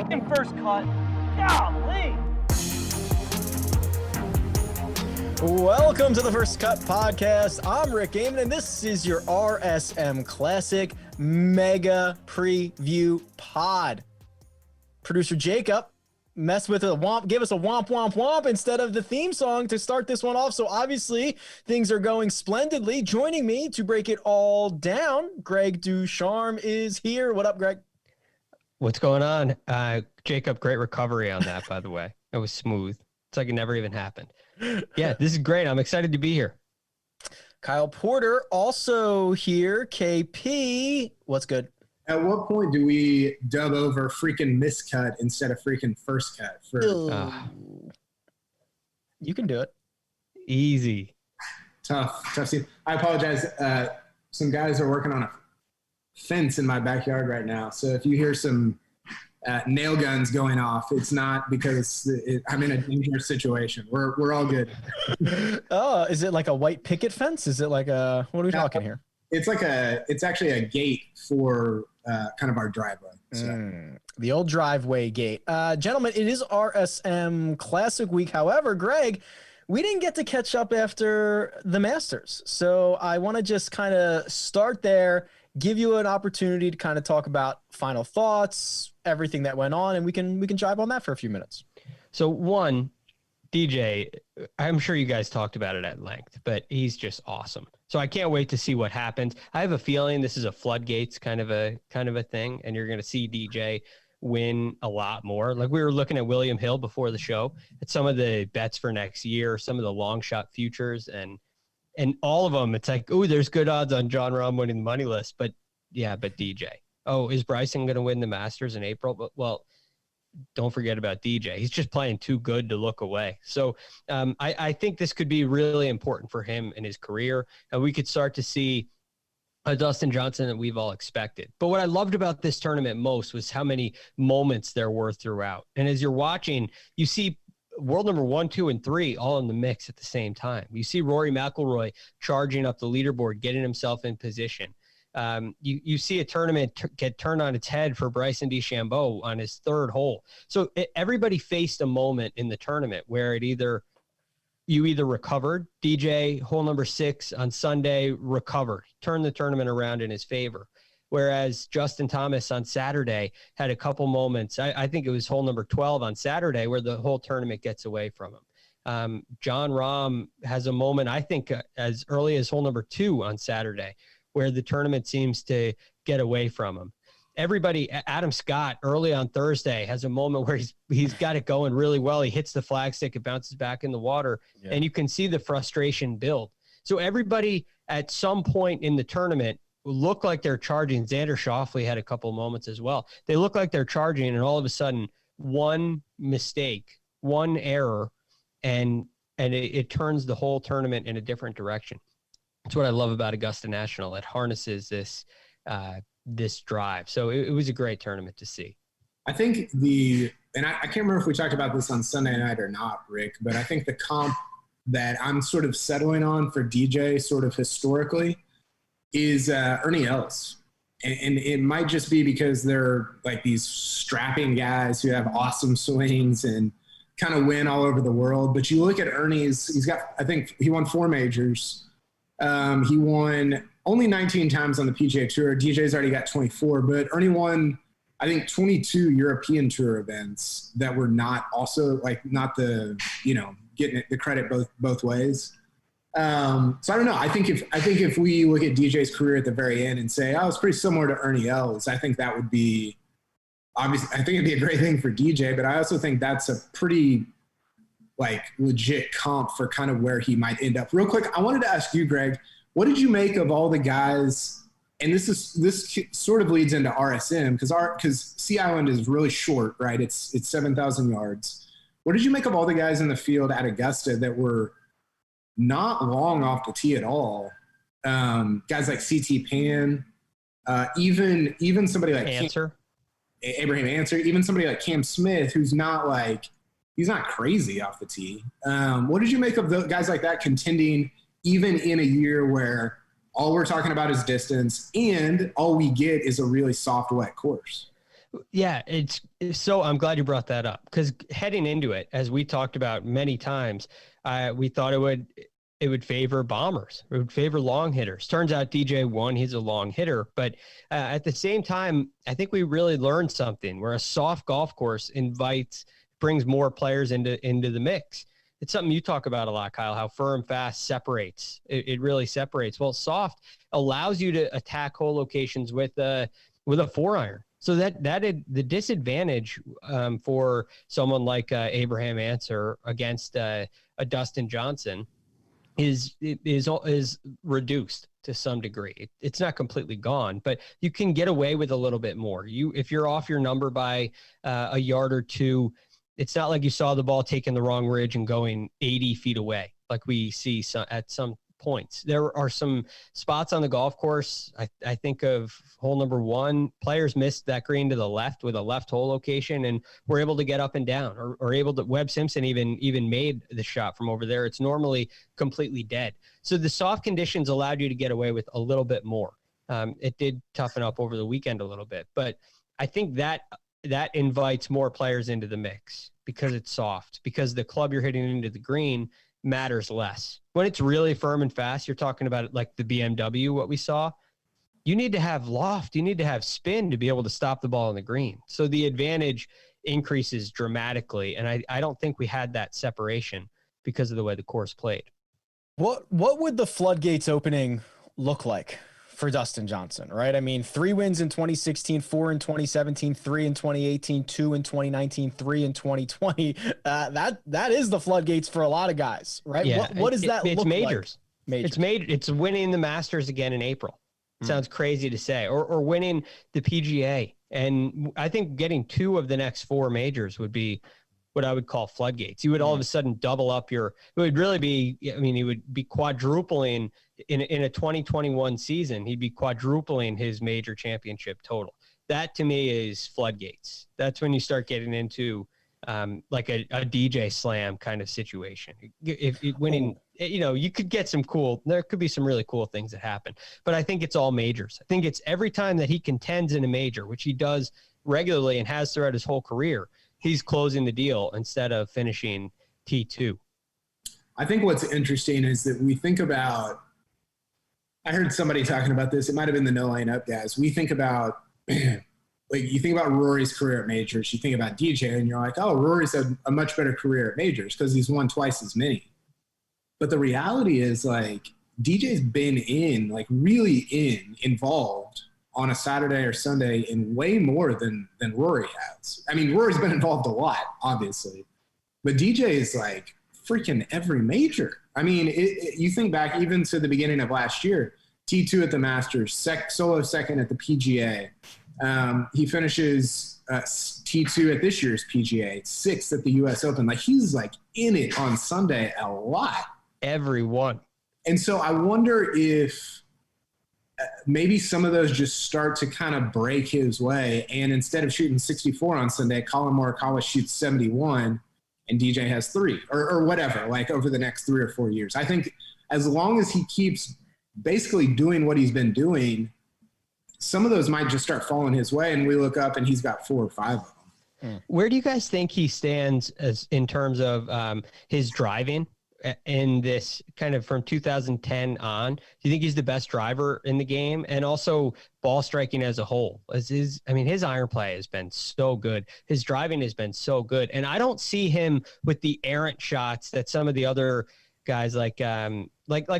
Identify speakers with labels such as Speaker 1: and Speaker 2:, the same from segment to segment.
Speaker 1: fucking first cut. Golly.
Speaker 2: Welcome to the First Cut Podcast. I'm Rick Gaiman, and this is your RSM Classic Mega Preview Pod. Producer Jacob messed with a womp, gave us a womp, womp, womp instead of the theme song to start this one off. So obviously things are going splendidly. Joining me to break it all down, Greg Ducharme is here. What up, Greg?
Speaker 3: What's going on? Jacob, great recovery on that, by the way. It was smooth. It's like it never even happened. Yeah, this is great. I'm excited to be here.
Speaker 2: Kyle Porter also here. KP, what's good?
Speaker 4: At what point do we dub over freaking miscut instead of freaking first cut?
Speaker 2: You can do it.
Speaker 3: Easy.
Speaker 4: Tough scene. I apologize. Some guys are working on a fence in my backyard right now. So if you hear some nail guns going off, it's not because I'm in a dangerous situation. We're all good.
Speaker 2: Oh, is it like a white picket fence? Is it like a, what are we talking here?
Speaker 4: It's actually a gate for kind of our driveway. So.
Speaker 2: The old driveway gate. Gentlemen, it is RSM Classic Week. However, Greg, we didn't get to catch up after the Masters. So I want to just kind of start there, give you an opportunity to kind of talk about final thoughts, everything that went on, and we can jive on that for a few minutes.
Speaker 3: So one, DJ, I'm sure you guys talked about it at length, but he's just awesome. So I can't wait to see what happens. I have a feeling this is a floodgates kind of a thing, and you're going to see DJ win a lot more. Like we were looking at William Hill before the show at some of the bets for next year, some of the long shot futures, and all of them, it's like, oh, there's good odds on Jon Rahm winning the money list, but DJ. Oh, is Bryson going to win the Masters in April? Well, don't forget about DJ. He's just playing too good to look away. So I think this could be really important for him in his career, and we could start to see a Dustin Johnson that we've all expected. But what I loved about this tournament most was how many moments there were throughout. And as you're watching, you see world number 1, 2, and 3 all in the mix at the same time. You see Rory McIlroy charging up the leaderboard, getting himself in position. You see a tournament get turned on its head for Bryson DeChambeau on his third hole. So everybody faced a moment in the tournament where you either recovered. DJ, hole number 6 on Sunday, recovered, turned the tournament around in his favor. Whereas Justin Thomas on Saturday had a couple moments. I think it was hole number 12 on Saturday where the whole tournament gets away from him. Jon Rahm has a moment, I think, as early as hole number 2 on Saturday, where the tournament seems to get away from him. Everybody, Adam Scott early on Thursday has a moment where he's got it going really well. He hits the flagstick, it bounces back in the water, and you can see the frustration build. So everybody at some point in the tournament look like they're charging. Xander Schauffele had a couple moments as well. They look like they're charging, and all of a sudden, one mistake, one error, and it turns the whole tournament in a different direction. That's what I love about Augusta National. It harnesses this drive. So it was a great tournament to see.
Speaker 4: I think I can't remember if we talked about this on Sunday night or not, Rick, but I think the comp that I'm sort of settling on for DJ sort of historically is Ernie Els. And it might just be because they're like these strapping guys who have awesome swings and kind of win all over the world. But you look at Ernie's, I think he won 4 majors. He won only 19 times on the PGA Tour. DJ's already got 24, but Ernie won, I think, 22 European Tour events that were not also not the, getting the credit both ways. So I don't know. I think if we look at DJ's career at the very end and say, oh, it's pretty similar to Ernie Els, I think that would be obviously, I think it'd be a great thing for DJ, but I also think that's a pretty legit comp for kind of where he might end up. Real quick, I wanted to ask you, Greg, what did you make of all the guys? And this sort of leads into RSM because Sea Island is really short, right? It's 7,000 yards. What did you make of all the guys in the field at Augusta that were not long off the tee at all? Guys like CT Pan, even somebody like Abraham Answer, even somebody like Cam Smith, who's not he's not crazy off the tee. What did you make of the guys like that contending even in a year where all we're talking about is distance and all we get is a really soft, wet course?
Speaker 3: Yeah, so I'm glad you brought that up, because heading into it, as we talked about many times, we thought it would favor bombers. It would favor long hitters. Turns out DJ won. He's a long hitter, but at the same time, I think we really learned something where a soft golf course brings more players into the mix. It's something you talk about a lot, Kyle, how firm, fast separates. It really separates. Well, soft allows you to attack hole locations with a 4-iron. So the disadvantage for someone like Abraham Answer against a Dustin Johnson is reduced to some degree. It's not completely gone, but you can get away with a little bit more. If you're off your number by a yard or two, it's not like you saw the ball taking the wrong ridge and going 80 feet away, like we see at some points. There are some spots on the golf course. I think of hole number 1, players missed that green to the left with a left hole location and were able to get up and down, or able to. Webb Simpson even made the shot from over there. It's normally completely dead. So the soft conditions allowed you to get away with a little bit more. It did toughen up over the weekend a little bit, but I think that invites more players into the mix because it's soft, because the club you're hitting into the green matters less. When it's really firm and fast, you're talking about it like the BMW, what we saw. You need to have loft, you need to have spin to be able to stop the ball on the green. So the advantage increases dramatically. And I don't think we had that separation because of the way the course played.
Speaker 2: What would the floodgates opening look like for Dustin Johnson, right? I mean, 3 wins in 2016, 4 in 2017, 3 in 2018, 2 in 2019, 3 in 2020. That is the floodgates for a lot of guys, right?
Speaker 3: Yeah,
Speaker 2: what does that look
Speaker 3: majors.
Speaker 2: Like?
Speaker 3: It's winning the Masters again in April. Sounds crazy to say, or winning the PGA. And I think getting 2 of the next 4 majors would be what I would call floodgates. You would all of a sudden double up it would really be, I mean, he would be quadrupling in a 2021 season. He'd be quadrupling his major championship total. That to me is floodgates. That's when you start getting into like a DJ slam kind of situation. If winning, you could get there could be some really cool things that happen, but I think it's all majors. I think it's every time that he contends in a major, which he does regularly and has throughout his whole career, he's closing the deal instead of finishing T2.
Speaker 4: I think what's interesting is that we think about, I heard somebody talking about this, it might've been the No Line Up guys. We think about, like, you think about Rory's career at majors, you think about DJ and you're like, oh, Rory's had a much better career at majors because he's won twice as many. But the reality is, like, DJ's been involved on a Saturday or Sunday in way more than Rory has. I mean, Rory's been involved a lot, obviously, but DJ is like freaking every major. I mean, you think back even to the beginning of last year, T2 at the Masters, solo second at the PGA. He finishes T2 at this year's PGA, 6th at the US Open. Like, he's like in it on Sunday a lot.
Speaker 3: Everyone.
Speaker 4: And so I wonder if maybe some of those just start to kind of break his way. And instead of shooting 64 on Sunday, Colin Morikawa shoots 71 and DJ has 3 or whatever, like over the next 3 or 4 years. I think as long as he keeps basically doing what he's been doing, some of those might just start falling his way, and we look up and he's got 4 or 5 of them.
Speaker 3: Where do you guys think he stands in terms of his driving in this kind of from 2010 on? Do you think he's the best driver in the game? And also ball striking as a whole? His iron play has been so good. His driving has been so good. And I don't see him with the errant shots that some of the other guys like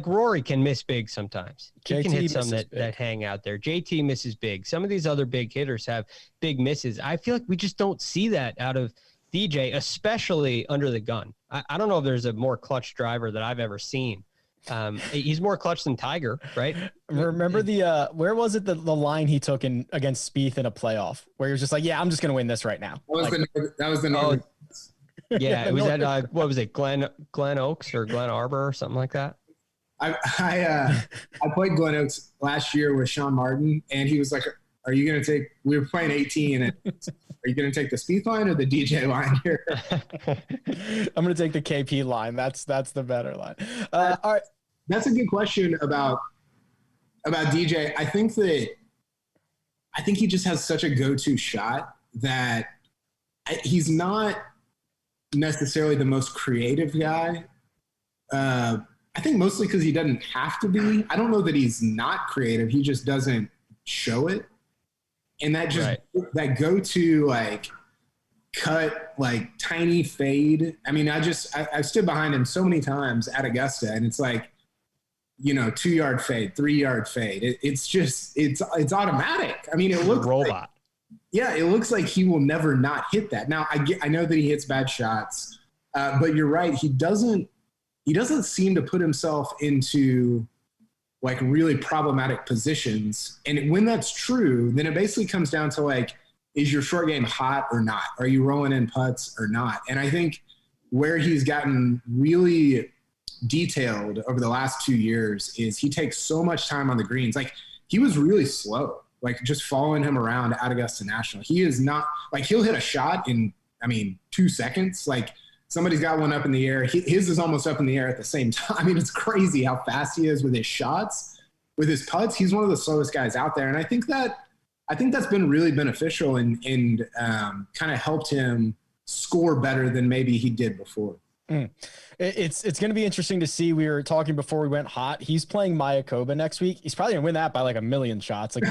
Speaker 3: Rory can miss big sometimes. He can hit some that hang out there. JT misses big. Some of these other big hitters have big misses. I feel like we just don't see that out of DJ, especially under the gun. I don't know if there's a more clutch driver that I've ever seen. He's more clutch than Tiger, right?
Speaker 2: Remember where was it the line he took against Spieth in a playoff where he was just like, yeah, I'm just going to win this right now.
Speaker 4: That was the Northern.
Speaker 3: Yeah, it was at what was it, Glen Oaks or Glen Arbor or something like that.
Speaker 4: I played Glen Oaks last year with Sean Martin, and he was like, "Are you going to take?" We were playing 18, and are you going to take the Spieth line or the DJ line here?
Speaker 2: I'm going to take the KP line. That's the better line. All right,
Speaker 4: that's a good question about DJ. I think he just has such a go-to shot that he's not necessarily the most creative guy. I think mostly because he doesn't have to be. I don't know that he's not creative. He just doesn't show it. And that just, that go-to, like, cut, like, tiny fade. I mean, I've stood behind him so many times at Augusta, and it's like, 2-yard fade, 3-yard fade. It's automatic. I mean, it looks
Speaker 3: robot.
Speaker 4: It looks like he will never not hit that. Now, I know that he hits bad shots, but you're right. He doesn't seem to put himself into, like, really problematic positions. And when that's true, then it basically comes down to, like, is your short game hot or not? Are you rolling in putts or not? And I think where he's gotten really detailed over the last 2 years is he takes so much time on the greens. Like, he was really slow, like, just following him around at Augusta National. He is not, like, he'll hit a shot in, 2 seconds. Like, somebody's got one up in the air. His is almost up in the air at the same time. I mean, it's crazy how fast he is with his shots. With his putts, he's one of the slowest guys out there. And I think that's been really beneficial and kind of helped him score better than maybe he did before.
Speaker 2: It's going to be interesting to see. We were talking before we went hot. He's playing Mayakoba next week. He's probably going to win that by like 1,000,000 shots. Like,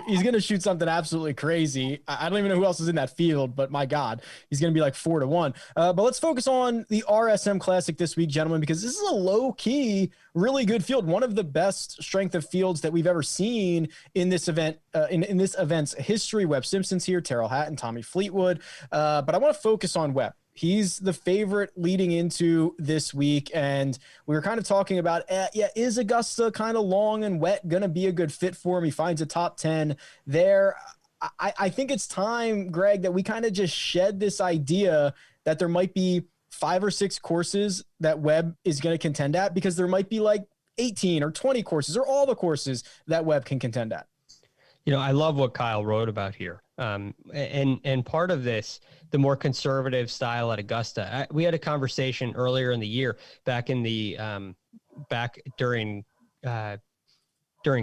Speaker 2: he's going to shoot something absolutely crazy. I don't even know who else is in that field, but my God, he's going to be like 4-1. But let's focus on the RSM Classic this week, gentlemen, because this is a low key, really good field. One of the best strength of fields that we've ever seen in this event, in this event's history. Webb Simpson's here, Terrell Hatton, Tommy Fleetwood. But I want to focus on Webb. He's the favorite leading into this week, and we were kind of talking about, is Augusta kind of long and wet going to be a good fit for him? He finds a top 10 there. I think it's time, Greg, that we kind of just shed this idea that there might be 5 or 6 courses that Webb is going to contend at, because there might be like 18 or 20 courses or all the courses that Webb can contend at.
Speaker 3: I love what Kyle wrote about here. And part of this, the more conservative style at Augusta, we had a conversation earlier in the year back in the during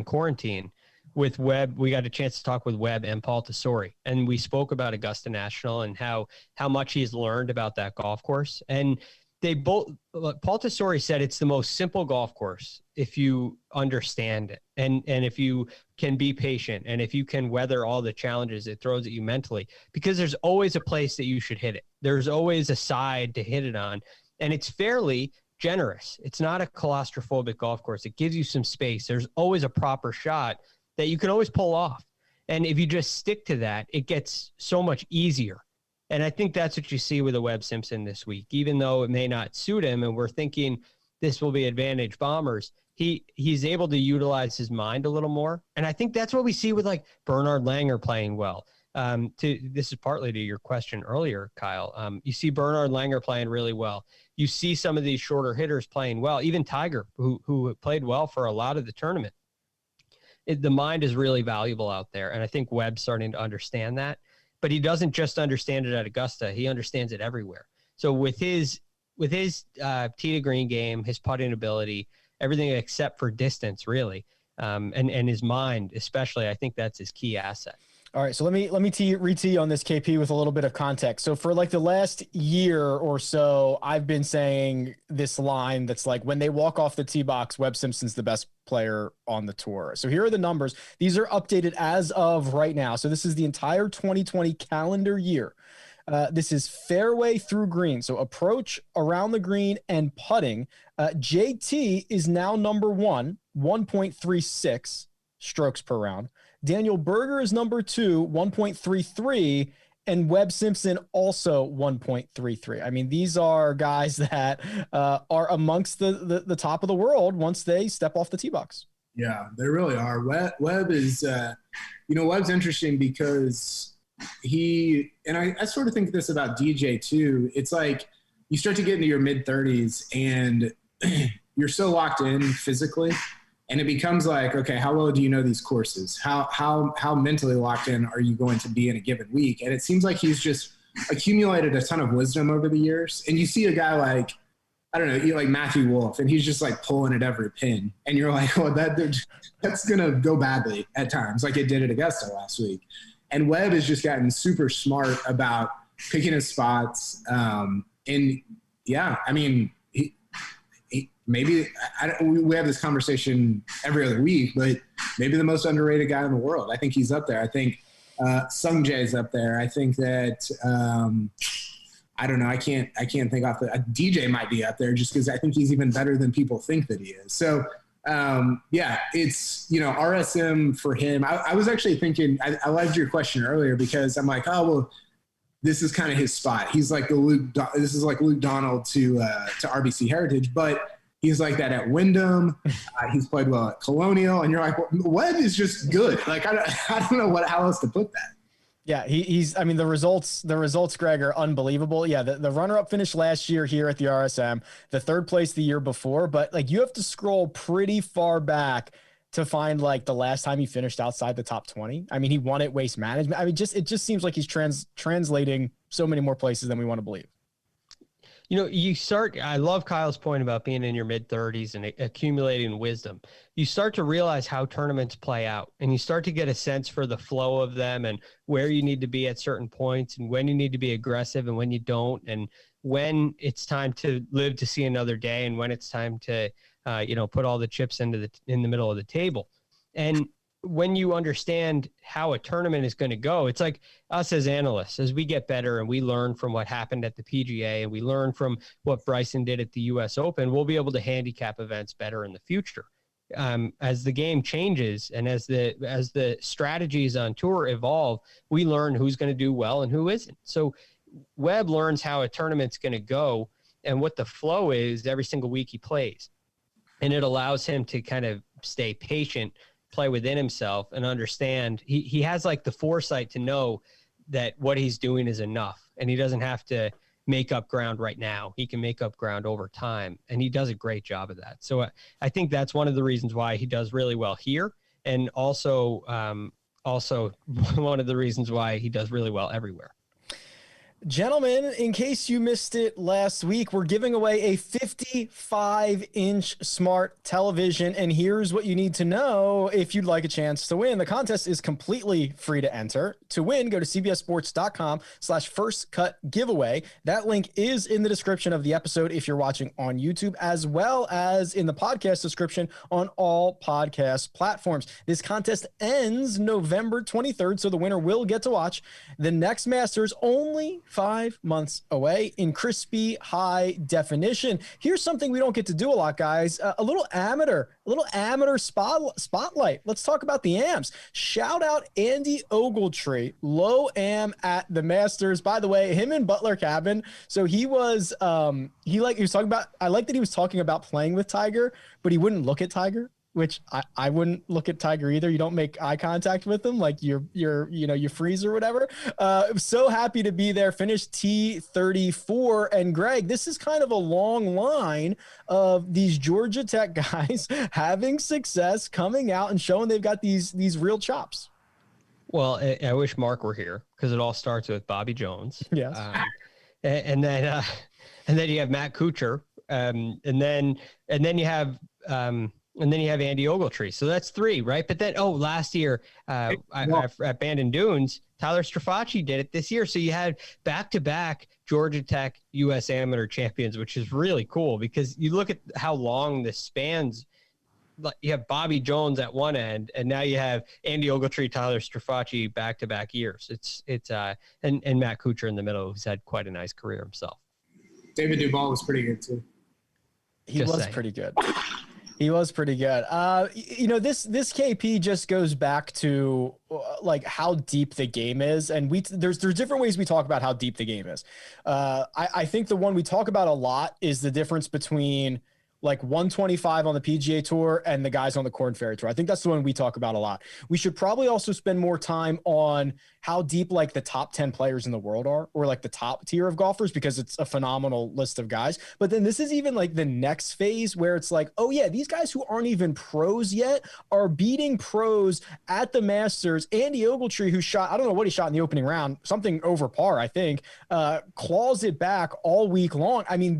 Speaker 3: quarantine with Webb. We got a chance to talk with Webb and Paul Tesori, and we spoke about Augusta National and how much he's learned about that golf course. And they both, Paul Tesori said it's the most simple golf course if you understand it, and if you can be patient, and if you can weather all the challenges it throws at you mentally, because there's always a place that you should hit it. There's always a side to hit it on, and it's fairly generous. It's not a claustrophobic golf course. It gives you some space. There's always a proper shot that you can always pull off. And if you just stick to that, it gets so much easier. And I think that's what you see with a Webb Simpson this week, even though it may not suit him. And we're thinking this will be advantage bombers. He's able to utilize his mind a little more. And I think that's what we see with like Bernhard Langer playing well. This is partly to your question earlier, Kyle. You see Bernhard Langer playing really well. You see some of these shorter hitters playing well, even Tiger, who played well for a lot of the tournament. The mind is really valuable out there. And I think Webb's starting to understand that. But he doesn't just understand it at Augusta. He understands it everywhere. So with his tee to green game, his putting ability, everything except for distance, really, and his mind especially, I think that's his key asset.
Speaker 2: All right, so let me re-tee on this, KP, with a little bit of context. So for like the last year or so, I've been saying this line that's like, when they walk off the tee box, Webb Simpson's the best player on the tour. So here are the numbers. These are updated as of right now. So this is the entire 2020 calendar year. This is fairway through green. So approach, around the green, and putting. JT is now number 1, 1.36 strokes per round. Daniel Berger is number 2, 1.33, and Webb Simpson also 1.33. I mean, these are guys that are amongst the top of the world once they step off the tee box.
Speaker 4: Yeah, they really are. Webb is, Webb's interesting because I sort of think this about DJ too. It's like you start to get into your mid-30s and you're so locked in physically. And it becomes like, okay, how well do you know these courses? How mentally locked in are you going to be in a given week? And it seems like he's just accumulated a ton of wisdom over the years. And you see a guy like, I don't know, like Matthew Wolff, and he's just like pulling at every pin. And you're like, well, that's going to go badly at times, like it did at Augusta last week. And Webb has just gotten super smart about picking his spots. And yeah, I mean, maybe we have this conversation every other week, but maybe the most underrated guy in the world. I think he's up there. I think Sung Jae's up there. I think that I don't know. I can't think off DJ might be up there just because I think he's even better than people think that he is. So yeah, it's, RSM for him. I was actually thinking, I loved your question earlier because I'm like, oh, well, this is kind of his spot. He's like this is like Luke Donald to RBC Heritage, but he's like that at Wyndham. He's played well at Colonial, and you're like, well, Webb is just good. Like I don't know how else to put that.
Speaker 2: Yeah, he's. I mean, the results, Greg, are unbelievable. Yeah, the runner-up finished last year here at the RSM, the third place the year before, but like you have to scroll pretty far back to find like the last time he finished outside the top 20. I mean, he won at Waste Management. I mean, it just seems like he's translating so many more places than we want to believe.
Speaker 3: I love Kyle's point about being in your mid-30s and accumulating wisdom. You start to realize how tournaments play out, and you start to get a sense for the flow of them and where you need to be at certain points and when you need to be aggressive and when you don't, and when it's time to live to see another day and when it's time to, put all the chips in the middle of the table. And when you understand how a tournament is going to go, it's like us as analysts, as we get better and we learn from what happened at the PGA and we learn from what Bryson did at the US Open, we'll be able to handicap events better in the future. As the game changes and as the strategies on tour evolve, we learn who's going to do well and who isn't. So Webb learns how a tournament's going to go and what the flow is every single week he plays. And it allows him to kind of stay patient, play within himself, and understand he has like the foresight to know that what he's doing is enough and he doesn't have to make up ground right now. He can make up ground over time, and he does a great job of that. So I think that's one of the reasons why he does really well here, and also one of the reasons why he does really well everywhere.
Speaker 2: Gentlemen, in case you missed it last week, we're giving away a 55-inch smart television, and here's what you need to know if you'd like a chance to win. The contest is completely free to enter. To win, go to cbssports.com/firstcutgiveaway. That link is in the description of the episode if you're watching on YouTube, as well as in the podcast description on all podcast platforms. This contest ends November 23rd, so the winner will get to watch the next Masters only 5 months away in crispy high definition. Here's something we don't get to do a lot, guys. A little amateur spotlight. Let's talk about the AMs. Shout out Andy Ogletree, low am at the Masters. By the way, him and Butler Cabin. So he was he was talking about, I like that he was talking about playing with Tiger, but he wouldn't look at Tiger, which I wouldn't look at Tiger either. You don't make eye contact with him, like you freeze or whatever. I'm so happy to be there. Finished T34. And Greg, this is kind of a long line of these Georgia Tech guys having success, coming out and showing they've got these real chops.
Speaker 3: Well, I wish Mark were here because it all starts with Bobby Jones.
Speaker 2: Yes.
Speaker 3: And then you have Matt Kuchar. And then you have Andy Ogletree. So that's three, right? But then, last year at Bandon Dunes, Tyler Strafacci did it this year. So you had back-to-back Georgia Tech U.S. Amateur champions, which is really cool because you look at how long this spans. You have Bobby Jones at one end, and now you have Andy Ogletree, Tyler Strafacci back-to-back years. And Matt Kuchar in the middle, who's had quite a nice career himself.
Speaker 4: David Duval was pretty good too.
Speaker 2: He was pretty good. He was pretty good. This KP just goes back to like how deep the game is, and there's different ways we talk about how deep the game is. I think the one we talk about a lot is the difference between like 125 on the PGA Tour and the guys on the Korn Ferry Tour. I think that's the one we talk about a lot. We should probably also spend more time on how deep like the top 10 players in the world are, or like the top tier of golfers, because it's a phenomenal list of guys. But then this is even like the next phase where it's like, oh yeah, these guys who aren't even pros yet are beating pros at the Masters. Andy Ogletree, who shot, I don't know what he shot in the opening round, something over par, I think, claws it back all week long. I mean,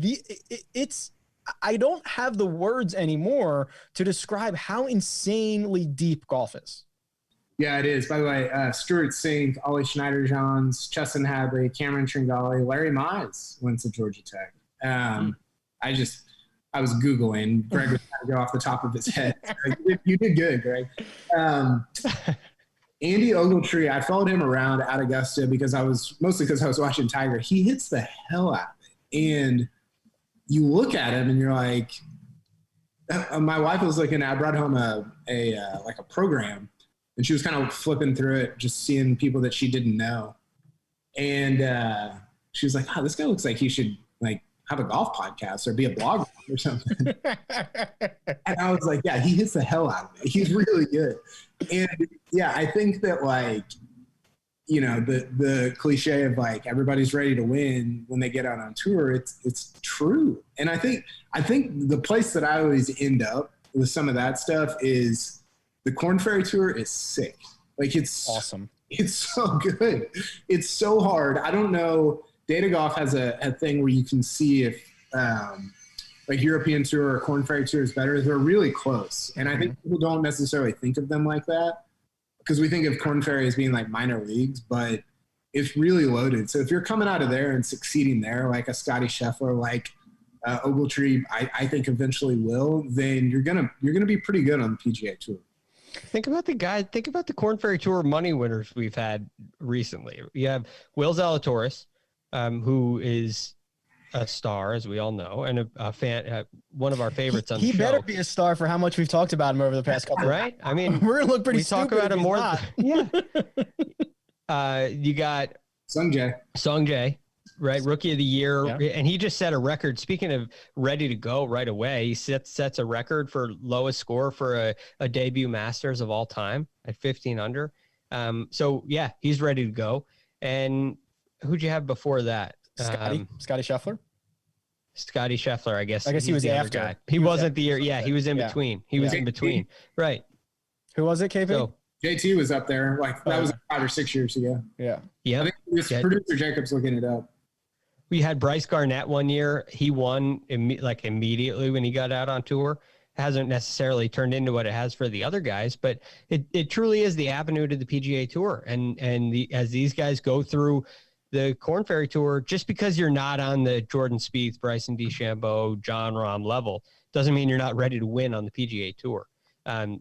Speaker 2: I don't have the words anymore to describe how insanely deep golf is.
Speaker 4: Yeah, it is. By the way, Stuart Sink, Ollie Schneider-Johns, Chesson Hadley, Cameron Tringali, Larry Mize went to Georgia Tech. I was Googling. Greg was trying to go off the top of his head. You did good, Greg. Andy Ogletree, I followed him around at Augusta because I was watching Tiger. He hits the hell out of it. And you look at him and you're like, my wife was looking, I brought home a program, and she was kind of flipping through it, just seeing people that she didn't know. And she was like, oh, this guy looks like he should like have a golf podcast or be a blogger or something. And I was like, yeah, he hits the hell out of it. He's really good. And yeah, I think that like, you know, the cliche of like everybody's ready to win when they get out on tour, it's true. And I think the place that I always end up with some of that stuff is the Korn Ferry Tour is sick. Like it's
Speaker 2: awesome.
Speaker 4: It's so good. It's so hard. I don't know. Data Golf has a thing where you can see if like European Tour or Korn Ferry Tour is better. They're really close. And I think people don't necessarily think of them like that because we think of Korn Ferry as being like minor leagues, but it's really loaded. So if you're coming out of there and succeeding there, like a Scotty Scheffler, like Ogletree, I think eventually will, then you're gonna be pretty good on the PGA Tour.
Speaker 3: Think about the Korn Ferry Tour money winners we've had recently. You have Will Zalatoris, who is a star, as we all know, and a fan, one of our favorites on the show.
Speaker 2: He better be a star for how much we've talked about him over the past couple.
Speaker 3: Right? I mean,
Speaker 2: we're gonna look pretty.
Speaker 3: We talk about him more. Yeah. You got Sungjae, right? Rookie of the year, and he just set a record. Speaking of ready to go right away, he sets a record for lowest score for a debut Masters of all time at 15 under. So yeah, he's ready to go. And who'd you have before that?
Speaker 2: Scotty Scheffler.
Speaker 3: Scotty Scheffler, I guess
Speaker 2: he was after.
Speaker 3: Guy. He wasn't the year. Yeah, he was in between. He was in between. Right.
Speaker 2: Who was it, KP?
Speaker 3: So,
Speaker 4: JT was up there. Like that was 5 or 6 years ago.
Speaker 2: Yeah.
Speaker 3: Yeah.
Speaker 4: I think it was producer Jacob's looking it up.
Speaker 3: We had Bryce Garnett one year. He won immediately when he got out on tour. Hasn't necessarily turned into what it has for the other guys, but it truly is the avenue to the PGA Tour. And as these guys go through the Korn Ferry Tour, just because you're not on the Jordan Spieth, Bryson DeChambeau, John Rahm level, doesn't mean you're not ready to win on the PGA Tour.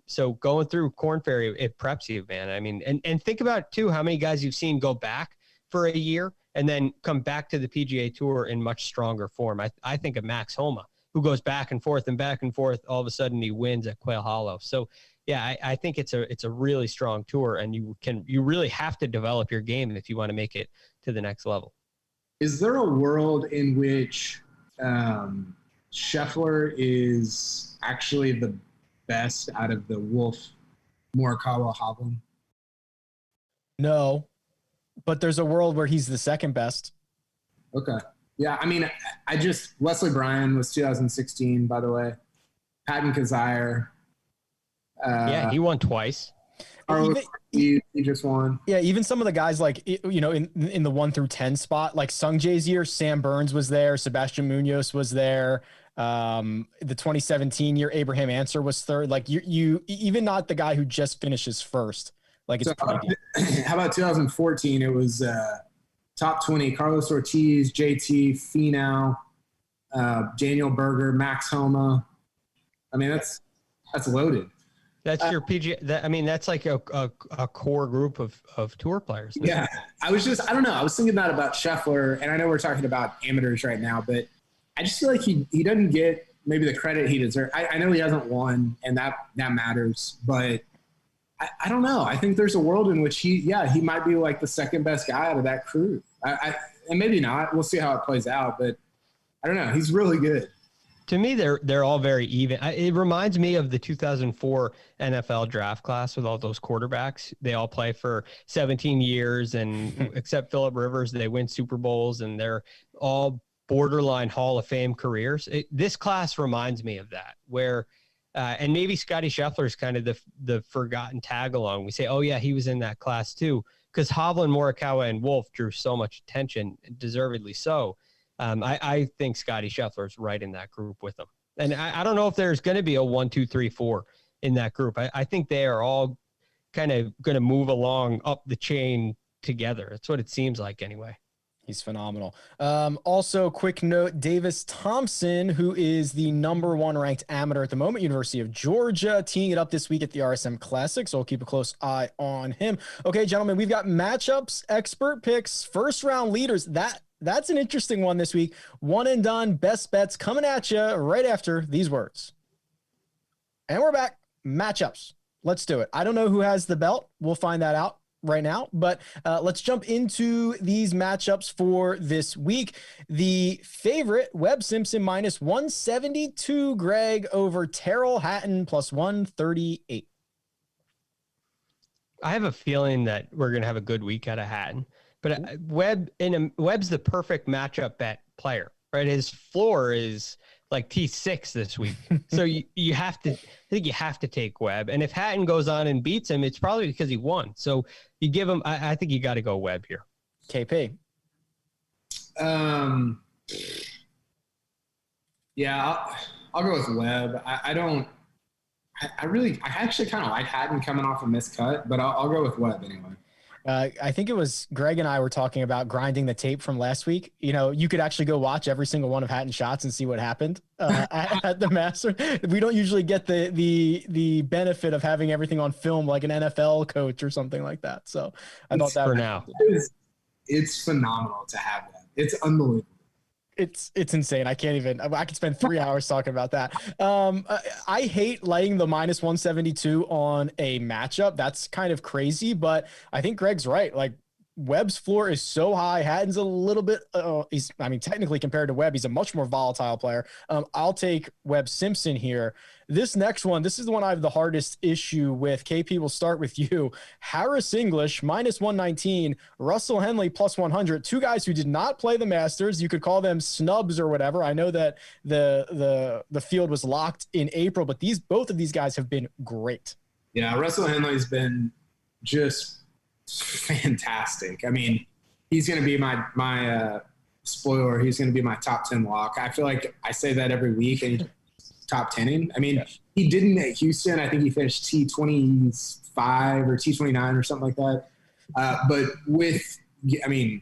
Speaker 3: So going through Korn Ferry, it preps you, man. I mean, and think about too how many guys you've seen go back for a year and then come back to the PGA Tour in much stronger form. I think of Max Homa, who goes back and forth. All of a sudden he wins at Quail Hollow. So yeah, I think it's a really strong tour, and you really have to develop your game if you want to make it to the next level.
Speaker 4: Is there a world in which Scheffler is actually the best out of the Wolf, Morikawa, Hovland?
Speaker 2: No, but there's a world where he's the second best.
Speaker 4: Okay. Yeah, I mean, Wesley Bryan was 2016, by the way. Patton Kazire.
Speaker 3: Yeah, he won twice.
Speaker 4: He just won. Yeah,
Speaker 2: even some of the guys like, you know, in the 1 through 10 spot, like Sungjae's year, Sam Burns was there, Sebastian Munoz was there. The 2017 year, Abraham Answer was third. Like you even not the guy who just finishes first. Like it's pretty deep.
Speaker 4: How about 2014? It was top 20: Carlos Ortiz, JT, Finau, Daniel Berger, Max Homa. I mean, that's loaded.
Speaker 3: That's your PGA. That's like a core group of tour players.
Speaker 4: Yeah. I don't know. I was thinking that about Scheffler, and I know we're talking about amateurs right now, but I just feel like he doesn't get maybe the credit he deserves. I know he hasn't won, and that matters, but I don't know. I think there's a world in which he might be like the second best guy out of that crew. And maybe not. We'll see how it plays out, but I don't know. He's really good.
Speaker 3: To me, they're all very even. It reminds me of the 2004 NFL draft class with all those quarterbacks. They all play for 17 years, and except Phillip Rivers, they win Super Bowls, and they're all borderline Hall of Fame careers. This class reminds me of that, where and maybe Scotty Scheffler is kind of the forgotten tag along. We say, oh yeah, he was in that class too, because Hovland, Morikawa, and Wolf drew so much attention, deservedly so. I think Scotty Scheffler's right in that group with them. And I don't know if there's going to be a 1, 2, 3, 4 in that group. I think they are all kind of going to move along up the chain together. That's what it seems like anyway.
Speaker 2: He's phenomenal. Also, quick note, Davis Thompson, who is the #1 ranked amateur at the moment, University of Georgia, teeing it up this week at the RSM Classic, so we'll keep a close eye on him. Okay, gentlemen, we've got matchups, expert picks, first round leaders. That's an interesting one this week. One and done, best bets coming at you right after these words. And we're back. Matchups. Let's do it. I don't know who has the belt. We'll find that out right now, but let's jump into these matchups for this week. The favorite, Webb Simpson -172, Greg, over Terrell Hatton +138.
Speaker 3: I have a feeling that we're going to have a good week out of Hatton, but Webb's the perfect matchup bet player, right? His floor is like T6 this week. So you have to, I think you have to take Webb. And if Hatton goes on and beats him, it's probably because he won. So you give him, I think you got to go Webb here.
Speaker 2: KP.
Speaker 4: Yeah, I'll go with Webb. I actually kind of like Hatton coming off a miscut, but I'll go with Webb anyway.
Speaker 2: I think it was Greg and I were talking about grinding the tape from last week. You know, you could actually go watch every single one of Hatton's shots and see what happened at the Master. We don't usually get the benefit of having everything on film like an NFL coach or something like that. So I thought that
Speaker 3: for now,
Speaker 4: it's phenomenal to have that. It's unbelievable.
Speaker 2: It's insane. I could spend 3 hours talking about that. I hate laying the -172 on a matchup. That's kind of crazy, but I think Greg's right. Like, Webb's floor is so high. Hatton's a little bit, technically compared to Webb, he's a much more volatile player. I'll take Webb Simpson here. This next one, this is the one I have the hardest issue with. KP, will start with you. Harris English, -119, Russell Henley +100. Two guys who did not play the Masters. You could call them snubs or whatever. I know that the field was locked in April, but both of these guys have been great.
Speaker 4: Yeah, Russell Henley's been just fantastic. I mean, he's going to be my spoiler. He's going to be my top 10 lock. I feel like I say that every week, and top 10ing. I mean, He didn't at Houston. I think he finished T25 or T29 or something like that. But the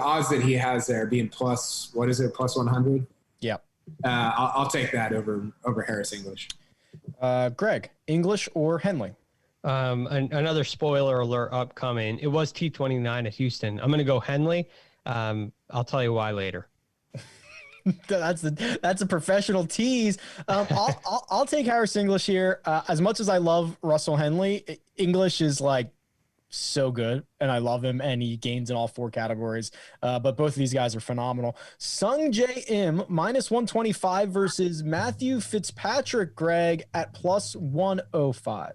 Speaker 4: odds that he has there being +100.
Speaker 2: Yeah.
Speaker 4: I'll take that over Harris English.
Speaker 2: Greg, English or Henley?
Speaker 3: Another spoiler alert upcoming. It was T29 at Houston. I'm going to go Henley. I'll tell you why later.
Speaker 2: That's a professional tease. I'll take Harris English here. As much as I love Russell Henley, English is like so good, and I love him, and he gains in all four categories. But both of these guys are phenomenal. Sung J M -125 versus Matthew Fitzpatrick, Greg, at +105.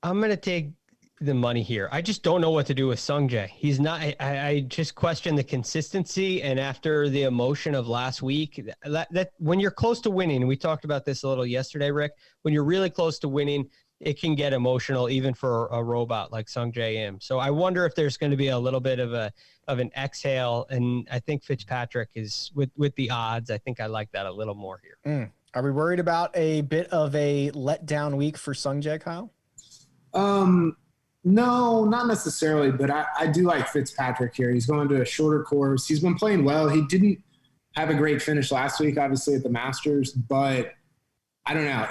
Speaker 3: I'm going to take the money here. I just don't know what to do with Sung Jae. He's not, I just question the consistency. And after the emotion of last week, that when you're close to winning, and we talked about this a little yesterday, Rick, when you're really close to winning, it can get emotional even for a robot like Sung Jae Im. So I wonder if there's going to be a little bit of an exhale. And I think Fitzpatrick is with the odds. I think I like that a little more here.
Speaker 2: Are we worried about a bit of a letdown week for Sung Jae, Kyle?
Speaker 4: No, not necessarily, but I do like Fitzpatrick here. He's going to a shorter course. He's been playing well. He didn't have a great finish last week, obviously, at the Masters, but I don't know.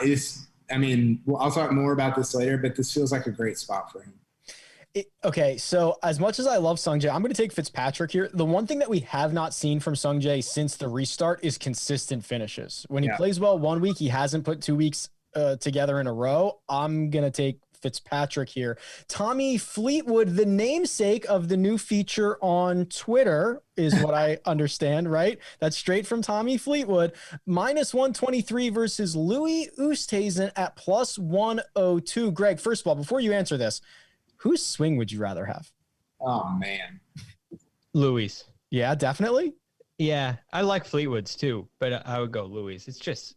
Speaker 4: I'll talk more about this later, but this feels like a great spot for him.
Speaker 2: Okay, so as much as I love Sung Jae, I'm going to take Fitzpatrick here. The one thing that we have not seen from Sung Jae since the restart is consistent finishes. When he plays well 1 week, he hasn't put 2 weeks together in a row. I'm going to take Fitzpatrick here. Tommy Fleetwood, the namesake of the new feature on Twitter, is what I understand, right? That's straight from Tommy Fleetwood. -123 versus Louis Oosthuizen at +102. Greg, first of all, before you answer this, whose swing would you rather have?
Speaker 4: Oh, man.
Speaker 3: Louis.
Speaker 2: Yeah, definitely.
Speaker 3: Yeah, I like Fleetwood's too, but I would go Louis. It's just,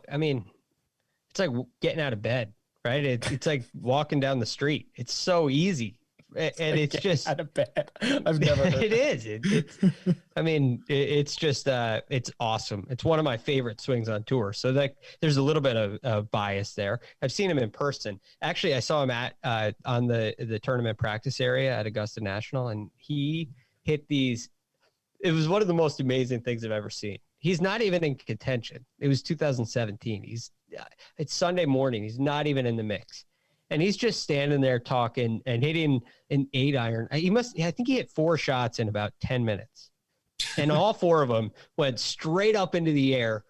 Speaker 3: it's like getting out of bed. Right. It's like walking down the street. It's so easy. and it's just
Speaker 2: out of bed. I've never heard
Speaker 3: it is. It's just it's awesome. It's one of my favorite swings on tour. So like there's a little bit of bias there. I've seen him in person. Actually, I saw him at on the tournament practice area at Augusta National, and he hit these. It was one of the most amazing things I've ever seen. He's not even in contention. It was 2017. It's Sunday morning. He's not even in the mix. And he's just standing there talking and hitting an 8-iron. I think he hit 4 shots in about 10 minutes. And all 4 of them went straight up into the air,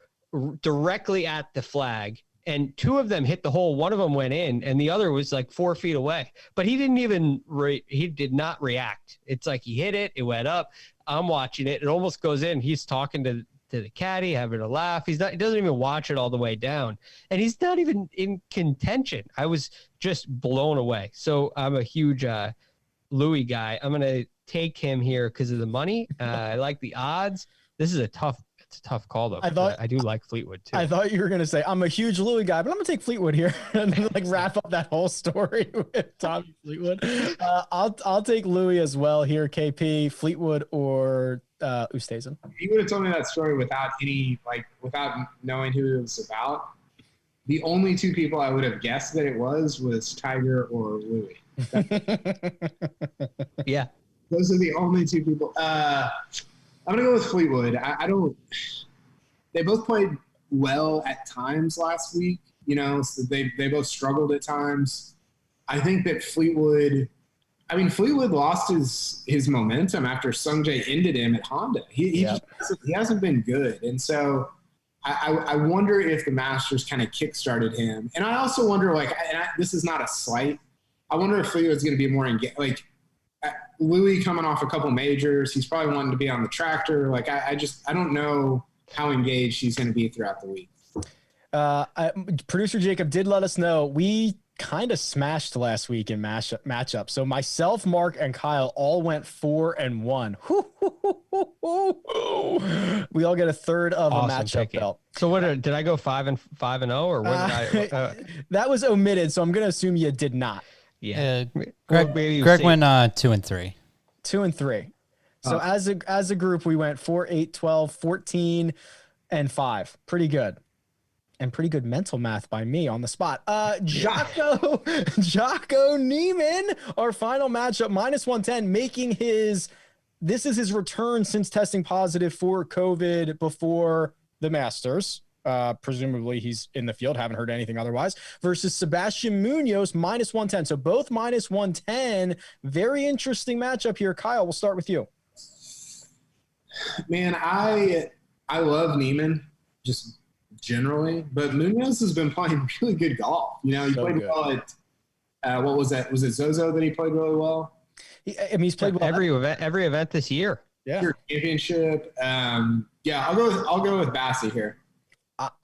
Speaker 3: directly at the flag. And 2 of them hit the hole. One of them went in, and the other was like 4 feet away. But he didn't even, he did not react. It's like he hit it, it went up. I'm watching it. It almost goes in. He's talking to the caddy, having a laugh. He doesn't even watch it all the way down, and he's not even in contention. I was just blown away. So I'm a huge Louis guy. I'm gonna take him here because of the money. I like the odds. This is a tough call though. I do like Fleetwood too.
Speaker 2: I thought you were gonna say I'm a huge Louis guy, but I'm gonna take Fleetwood here and like wrap up that whole story with Tommy Fleetwood. I'll take Louis as well here. KP, Fleetwood or Oosthuizen.
Speaker 4: If you would have told me that story without knowing who it was about, the only 2 people I would have guessed that it was Tiger or Louis.
Speaker 3: Yeah,
Speaker 4: those are the only 2 people. I'm gonna go with Fleetwood. I don't. They both played well at times last week. So they both struggled at times. I think that Fleetwood lost his momentum after Sungjae ended him at Honda. He hasn't been good, and so I wonder if the Masters kind of kickstarted him. And I also wonder, this is not a slight. I wonder if Fleetwood's going to be more engaged. Louis coming off a couple majors, he's probably wanting to be on the tractor. I don't know how engaged he's going to be throughout the week.
Speaker 2: Producer Jacob did let us know we kind of smashed last week in matchup. So myself, Mark, and Kyle all went 4-1. We all get a third of a matchup belt.
Speaker 3: So what did I go 5-0 or what did I?
Speaker 2: That was omitted, so I'm going to assume you did not.
Speaker 3: Yeah,
Speaker 5: Greg went 2-3.
Speaker 2: 2-3. So as a group, we went 4, 8, 12, 14, and 5. Pretty good. And pretty good mental math by me on the spot. Jocko Neiman, our final matchup, -110, making this is his return since testing positive for COVID before the Masters. Presumably he's in the field. Haven't heard anything otherwise. Versus Sebastian Munoz, -110. So both -110. Very interesting matchup here. Kyle, we'll start with you.
Speaker 4: Man, I love Neiman just generally, but Munoz has been playing really good golf. He played well at what was that? Was it Zozo that he played really well?
Speaker 2: He's played well
Speaker 3: every event this year.
Speaker 2: Yeah,
Speaker 4: championship. I'll go with Bassi here.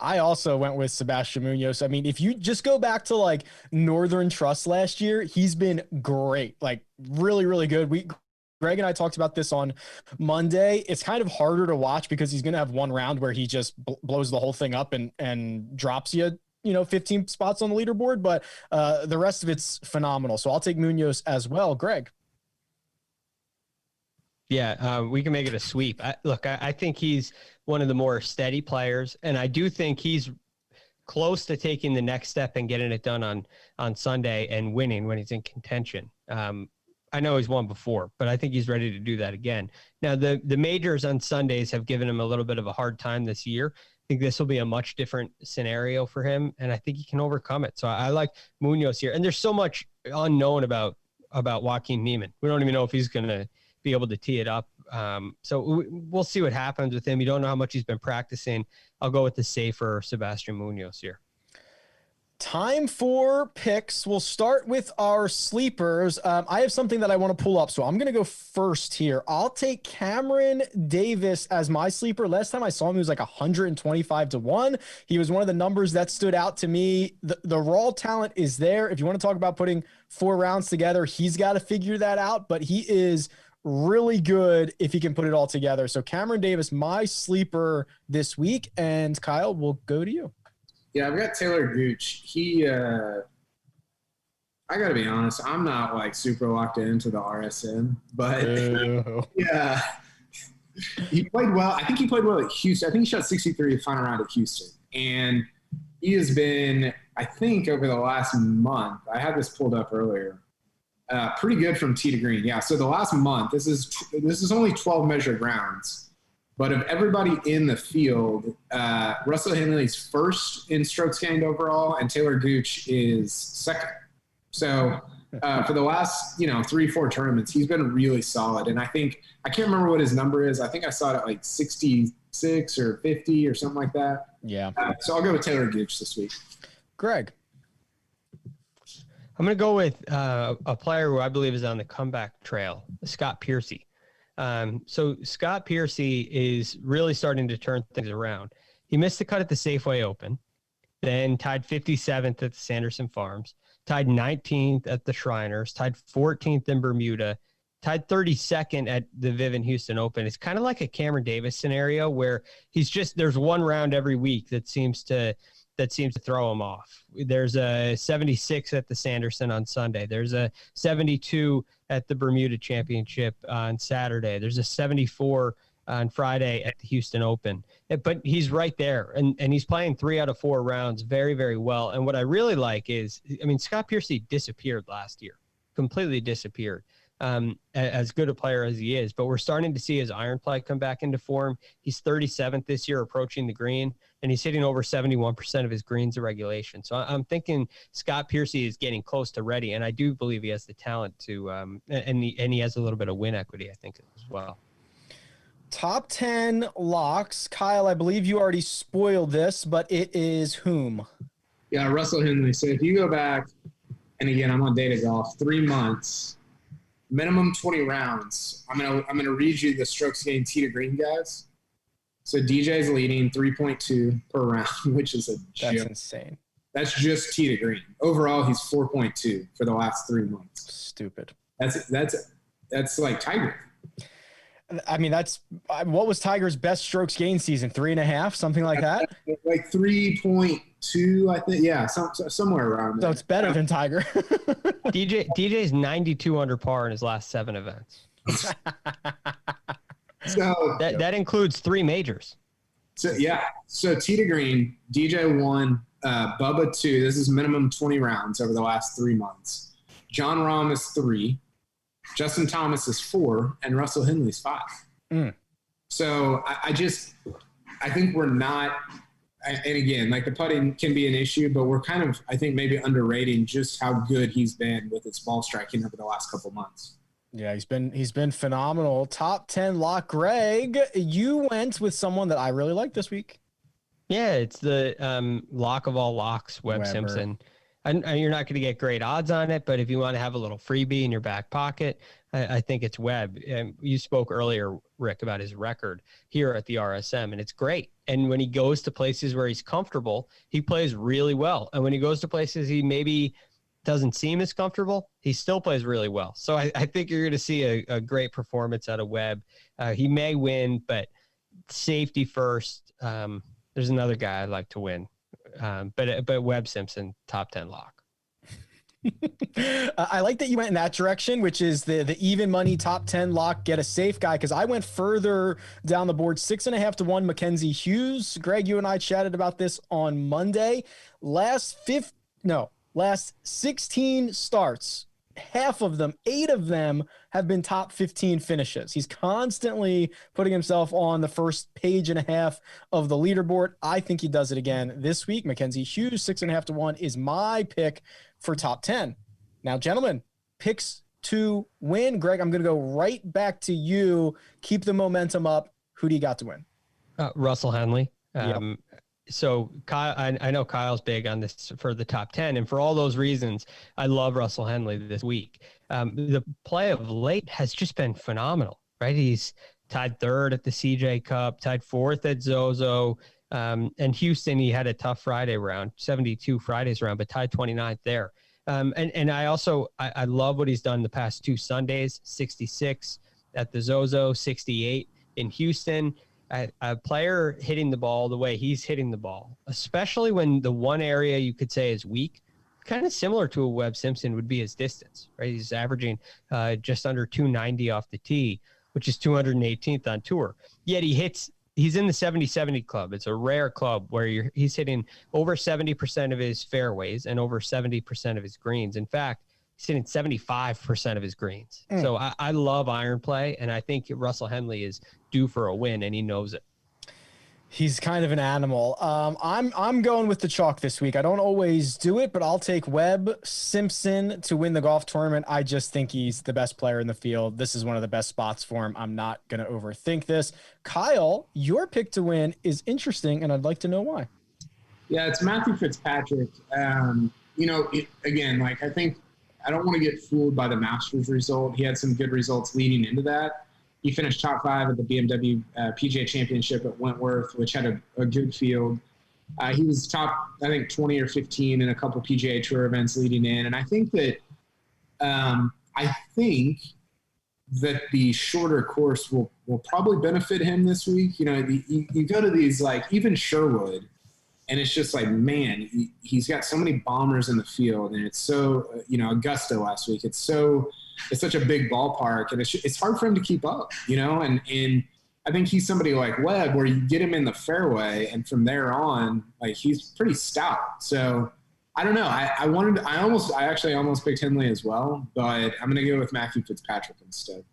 Speaker 2: I also went with Sebastian Munoz. If you just go back to Northern Trust last year, he's been great, really, really good. Greg and I talked about this on Monday. It's kind of harder to watch because he's going to have one round where he just blows the whole thing up and drops you, 15 spots on the leaderboard. But the rest of it's phenomenal. So I'll take Munoz as well. Greg.
Speaker 3: Yeah, we can make it a sweep. I think he's one of the more steady players, and I do think he's close to taking the next step and getting it done on Sunday and winning when he's in contention. I know he's won before, but I think he's ready to do that again. Now, the majors on Sundays have given him a little bit of a hard time this year. I think this will be a much different scenario for him, and I think he can overcome it. So I like Munoz here. And there's so much unknown about Joaquin Neiman. We don't even know if he's going to be able to tee it up. So we'll see what happens with him. You don't know how much he's been practicing. I'll go with the safer Sebastian Munoz here.
Speaker 2: Time for picks. We'll start with our sleepers. I have something that I want to pull up, so I'm going to go first here. I'll take Cameron Davis as my sleeper. Last time I saw him, he was 125-1. He was one of the numbers that stood out to me. The raw talent is there. If you want to talk about putting 4 rounds together, he's got to figure that out, but he is really good if he can put it all together. So Cameron Davis, my sleeper this week. And Kyle, we'll go to you.
Speaker 4: Yeah, I've got Taylor Gooch. I got to be honest. I'm not like super locked into the RSM, but yeah, he played well. I think he played well at Houston. I think he shot 63 the final round at Houston. And he has been, I think, over the last month, I had this pulled up earlier, pretty good from tee to green. Yeah, so the last month, this is only 12 measured rounds. But of everybody in the field, Russell Henley's first in strokes gained overall, and Taylor Gooch is second. So for the last, 3-4 tournaments, he's been really solid. And I think – I can't remember what his number is. I think I saw it at like 66 or 50 or something like that.
Speaker 2: Yeah.
Speaker 4: So I'll go with Taylor Gooch this week.
Speaker 2: Greg.
Speaker 3: I'm going to go with a player who I believe is on the comeback trail, Scott Piercy. So Scott Piercy is really starting to turn things around. He missed the cut at the Safeway Open, then tied 57th at the Sanderson Farms, tied 19th at the Shriners, tied 14th in Bermuda, tied 32nd at the Vivint Houston Open. It's kind of like a Cameron Davis scenario where there's one round every week that seems to throw him off. There's a 76 at the Sanderson on Sunday. There's a 72 at the Bermuda Championship on Saturday. There's a 74 on Friday at the Houston Open. But he's right there, and he's playing 3 out of 4 rounds very, very well. And what I really like is, Scott Piercy disappeared last year, completely disappeared. As good a player as he is, but we're starting to see his iron play come back into form. He's 37th this year approaching the green, and he's hitting over 71% of his greens in regulation. So I'm thinking Scott Piercy is getting close to ready, and I do believe he has the talent to, and he has a little bit of win equity, I think, as well.
Speaker 2: Top 10 locks. Kyle, I believe you already spoiled this, but it is whom?
Speaker 4: Yeah, Russell Henley. So if you go back, and again, I'm on Data Golf, 3 months, minimum 20 rounds. I'm gonna read you the strokes gained tee to green guys. So DJ's leading 3.2 per round, which is
Speaker 2: that's insane. That's
Speaker 4: just tee to green. Overall, he's 4.2 for the last 3 months.
Speaker 2: Stupid.
Speaker 4: That's like Tiger.
Speaker 2: That's what was Tiger's best strokes gained season? 3.5, something like that.
Speaker 4: Like 3.2, I think. Yeah, somewhere around there.
Speaker 2: So it's better than Tiger.
Speaker 3: DJ's 92 under par in his last 7 events.
Speaker 4: So
Speaker 3: that includes 3 majors.
Speaker 4: So yeah, so tee to green, DJ 1, Bubba 2. This is minimum 20 rounds over the last 3 months. John Rahm is 3. Justin Thomas is 4, and Russell Henley's 5. So I think we're not, and again, like the putting can be an issue, but we're kind of, I think, maybe underrating just how good he's been with his ball striking over the last couple months.
Speaker 2: Yeah, he's been phenomenal. Top 10 lock. Greg, you went with someone that I really like this week.
Speaker 3: Yeah, it's the lock of all locks, Webb Simpson. And you're not going to get great odds on it, but if you want to have a little freebie in your back pocket, I think it's Webb. You spoke earlier, Rick, about his record here at the RSM, and it's great. And when he goes to places where he's comfortable, he plays really well. And when he goes to places he maybe doesn't seem as comfortable, he still plays really well. So I think you're going to see a great performance out of Webb. He may win, but safety first. There's another guy I'd like to win. But Webb Simpson, top 10 lock.
Speaker 2: I like that you went in that direction, which is the even money top 10 lock, get a safe guy. Cause I went further down the board, 6.5 to 1, Mackenzie Hughes. Greg, you and I chatted about this on Monday. Last 16 starts, half of them, 8 of them have been top 15 finishes. He's constantly putting himself on the first page and a half of the leaderboard. I think he does it again this week. Mackenzie Hughes, 6.5 to 1 is my pick for top 10. Now, gentlemen, picks to win. Greg, I'm going to go right back to you. Keep the momentum up. Who do you got to win?
Speaker 3: Russell Henley.
Speaker 2: Yep.
Speaker 3: So Kyle, I know Kyle's big on this for the top 10, and for all those reasons, I love Russell Henley this week. The play of late has just been phenomenal, right? He's tied 3rd at the CJ Cup, tied 4th at Zozo, and Houston, he had a tough Friday round, 72 Fridays round, but tied 29th there. And I love what he's done the past 2 Sundays, 66 at the Zozo, 68 in Houston. A player hitting the ball the way he's hitting the ball, especially when the one area you could say is weak kind of similar to a Webb Simpson would be his distance, right? He's averaging just under 290 off the tee, which is 218th on tour. Yet he's in the 70-70 club. It's a rare club where he's hitting over 70% of his fairways and over 70% of his greens. In fact, he's hitting 75% of his greens. So I love iron play, and I think Russell Henley is due for a win, and he knows it.
Speaker 2: He's kind of an animal. I'm going with the chalk this week. I don't always do it, but I'll take Webb Simpson to win the golf tournament. I just think he's the best player in the field. This is one of the best spots for him. I'm not going to overthink this. Kyle, your pick to win is interesting, and I'd like to know why.
Speaker 4: Yeah, it's Matthew Fitzpatrick. Again, like I think I don't want to get fooled by the Masters result. He had some good results leading into that. He finished top 5 at the BMW PGA Championship at Wentworth, which had a good field. He was top, I think, 20 or 15 in a couple PGA Tour events leading in. And I think that the shorter course will probably benefit him this week. You know, you go to these, like even Sherwood, and it's just like, man, he's got so many bombers in the field, and it's so, Augusta last week. It's such a big ballpark, and it's hard for him to keep up, and I think he's somebody like Webb where you get him in the fairway, and from there on, like, he's pretty stout. So I don't know. I actually almost picked Henley as well, but I'm going to go with Matthew Fitzpatrick instead.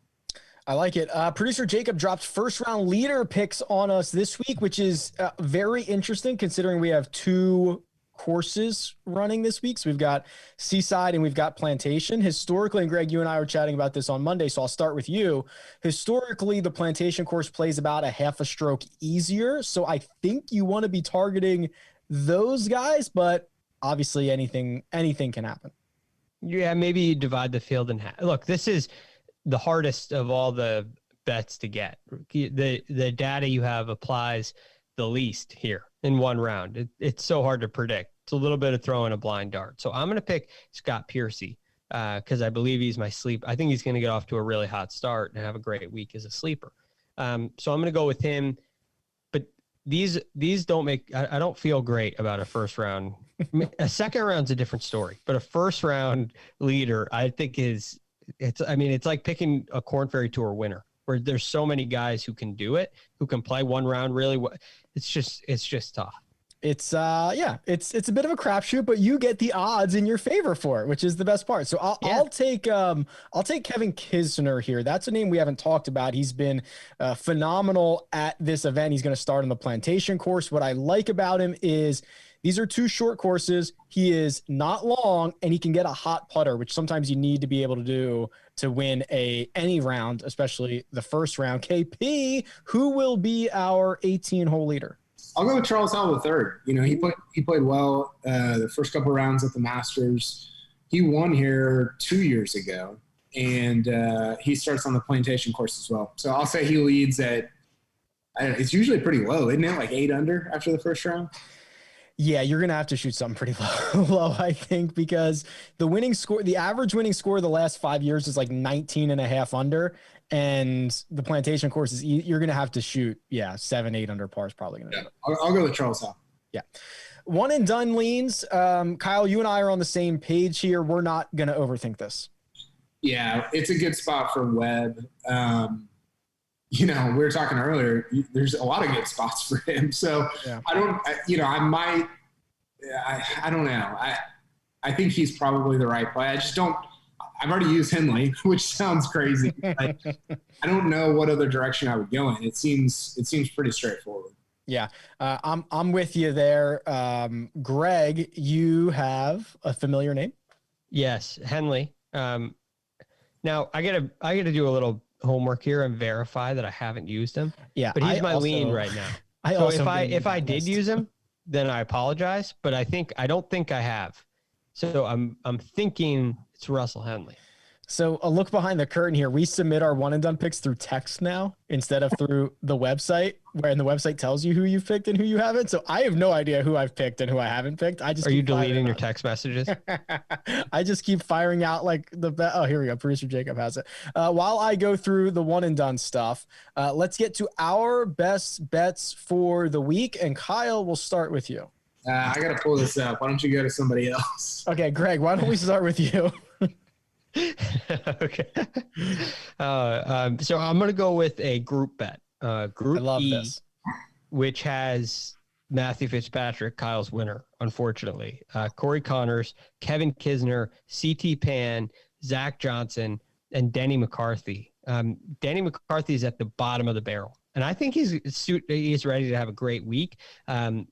Speaker 2: I like it. Producer Jacob dropped first round leader picks on us this week, which is very interesting considering we have 2 courses running this week. So we've got Seaside and we've got Plantation. Historically, and Greg, you and I were chatting about this on Monday, so I'll start with you. Historically, the Plantation course plays about a half a stroke easier. So I think you want to be targeting those guys, but obviously anything can happen.
Speaker 3: Yeah, maybe you divide the field in half. Look, this is the hardest of all the bets to get. The data you have applies the least here in one round. It's so hard to predict. It's a little bit of throwing a blind dart. So I'm going to pick Scott Piercy because I believe he's my sleeper. I think he's going to get off to a really hot start and have a great week as a sleeper. So I'm going to go with him. But these don't make – I don't feel great about a first round. A second round's a different story. But a first round leader I think is – it's like picking a Korn Ferry Tour winner where there's so many guys who can do it, who can play one round really well. It's just tough. It's
Speaker 2: a bit of a crapshoot, but you get the odds in your favor for it, which is the best part. So I'll take Kevin Kisner here. That's a name we haven't talked about. He's been phenomenal at this event. He's going to start on the Plantation course. What I like about him is these are 2 short courses. He is not long, and he can get a hot putter, which sometimes you need to be able to do to win any round, especially the first round. KP, who will be our 18-hole leader?
Speaker 4: I'll go with Charles Howell III. He played well the first couple of rounds at the Masters. He won here 2 years ago, and he starts on the Plantation course as well. So I'll say he leads at it's usually pretty low, isn't it? Like 8 under after the first round.
Speaker 2: Yeah, you're going to have to shoot something pretty low, I think, because the average winning score of the last 5 years is like 19.5 under, and the Plantation course is, you're going to have to shoot, 7-8 under par is probably going to do it.
Speaker 4: I'll go with Charles Howell.
Speaker 2: Yeah. One and done leans. Kyle, you and I are on the same page here. We're not going to overthink this. Yeah,
Speaker 4: it's a good spot for Webb. We were talking earlier, there's a lot of good spots for him. So yeah. I don't know. I think he's probably the right play. I've already used Henley, which sounds crazy. I don't know what other direction I would go in. It seems pretty straightforward.
Speaker 2: Yeah. I'm with you there. Greg, you have a familiar name?
Speaker 3: Yes. Henley. Now I gotta do a little homework here and verify that I haven't used him.
Speaker 2: Yeah,
Speaker 3: but he's my lean right now. If I did use him, then I apologize. But I don't think I have. So I'm thinking it's Russell Henley.
Speaker 2: So a look behind the curtain here. We submit our one and done picks through text now instead of through the website, where the website tells you who you've picked and who you haven't. So I have no idea who I've picked and who I haven't picked.
Speaker 3: Are you deleting your text messages?
Speaker 2: I just keep firing out like here we go. Producer Jacob has it. While I go through the one and done stuff, let's get to our best bets for the week. And Kyle, we'll start with you.
Speaker 4: I got to pull this up. Why don't you go to somebody else?
Speaker 2: Okay, Greg, why don't we start with you?
Speaker 3: Okay. So I'm going to go with a group bet. Group
Speaker 2: I love
Speaker 3: E,
Speaker 2: this.
Speaker 3: which has Matthew Fitzpatrick, Kyle's winner, unfortunately. Corey Connors, Kevin Kisner, C.T. Pan, Zach Johnson, and Denny McCarthy. Denny McCarthy is at the bottom of the barrel. And I think he's ready to have a great week.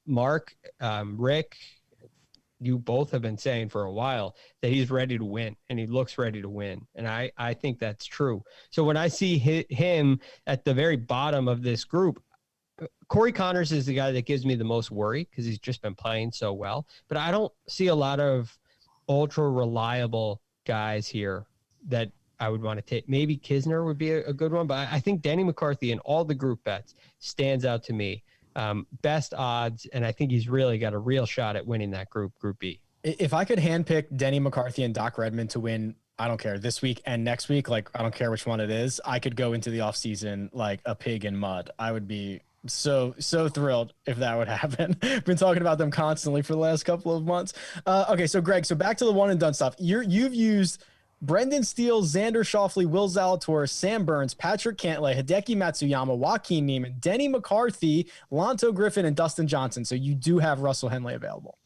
Speaker 3: Mark, Rick, you both have been saying for a while that he's ready to win, and he looks ready to win. And I think that's true. So when I see him at the very bottom of this group, Corey Connors is the guy that gives me the most worry because he's just been playing so well. But I don't see a lot of ultra reliable guys here that I would want to take. Maybe Kisner would be a good one, but I think Denny McCarthy in all the group bets stands out to me. Best odds, and I think he's really got a real shot at winning that Group B.
Speaker 2: If I could handpick Denny McCarthy and Doc Redmond to win, I don't care, this week and next week, like I don't care which one it is, I could go into the offseason like a pig in mud. I would be so thrilled if that would happen. Been talking about them constantly for the last couple of months. Okay, so Greg, so back to the one and done stuff. You've used Brendan Steele, Xander Schauffele, Will Zalatoris, Sam Burns, Patrick Cantlay, Hideki Matsuyama, Joaquin Neiman, Denny McCarthy, Lonto Griffin, and Dustin Johnson. So you do have Russell Henley available.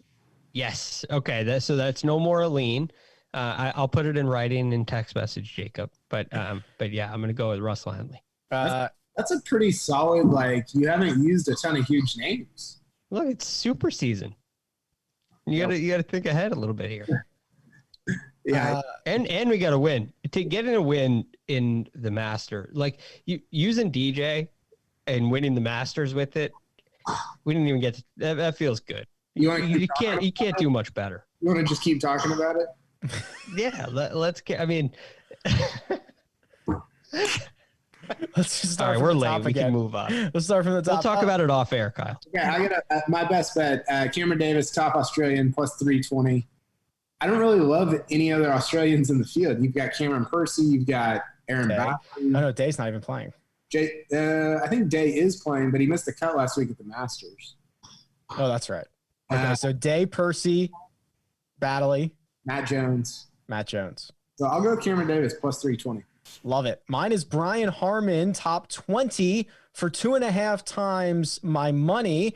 Speaker 3: Yes. Okay. So that's no more a lean. I'll put it in writing in text message, Jacob. But yeah, I'm going to go with Russell Henley.
Speaker 4: That's a pretty solid, like, you haven't used a ton of huge names.
Speaker 3: Look, it's super season. You gotta think ahead a little bit here.
Speaker 4: Yeah.
Speaker 3: And we got to win. To get in a win in the Master, like using DJ and winning the Masters with it, we didn't even get to, that feels good. You can't do much better.
Speaker 4: You want to just keep talking about it?
Speaker 3: Yeah, let's get. I mean,
Speaker 2: let's just start.
Speaker 3: All right, we're late. We can move on.
Speaker 2: Let's start from the top.
Speaker 3: We'll talk about it off air, Kyle.
Speaker 4: Okay, I got my best bet. Cameron Davis, top Australian, plus 320. I don't really love any other Australians in the field. You've got Cameron Percy. You've got Aaron Bass.
Speaker 2: No, Day's not even playing.
Speaker 4: I think Day is playing, but he missed the cut last week at the Masters.
Speaker 2: Oh, that's right. Okay, so Day, Percy, Baddeley,
Speaker 4: Matt Jones.
Speaker 2: So
Speaker 4: I'll go with Cameron Davis, plus 320.
Speaker 2: Love it. Mine is Brian Harmon, top 20 for 2.5 times my money.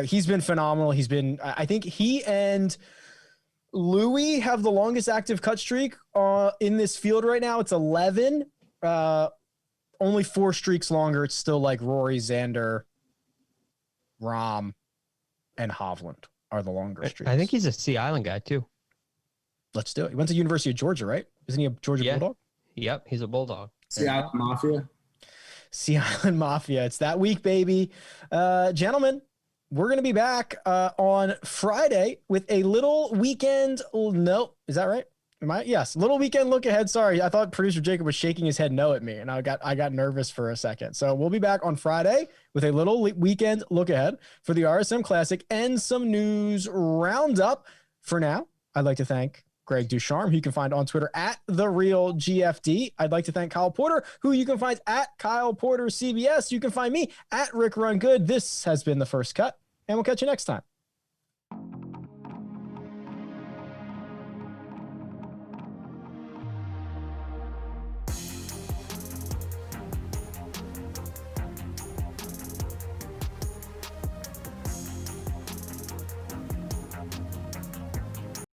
Speaker 2: He's been phenomenal. I think he and Louis have the longest active cut streak in this field right now. It's 11. Only 4 streaks longer. It's still like Rory, Xander, Rahm, and Hovland are the longer streaks.
Speaker 3: I think he's a Sea Island guy too.
Speaker 2: Let's do it. He went to University of Georgia, right? Isn't he a Georgia Bulldog?
Speaker 3: Yep, he's a Bulldog.
Speaker 4: Sea Island Mafia.
Speaker 2: Sea Island Mafia. It's that week, baby. Gentlemen, we're going to be back on Friday with a little weekend. No, is that right? Yes. Little weekend look ahead. Sorry. I thought producer Jacob was shaking his head no at me, and I got nervous for a second. So we'll be back on Friday with a little weekend look ahead for the RSM Classic and some news roundup. For now, I'd like to thank Greg Ducharme, who you can find on Twitter at TheRealGFD. I'd like to thank Kyle Porter, who you can find at Kyle Porter CBS. You can find me at Rick Run Good. This has been The First Cut, and we'll catch you next time.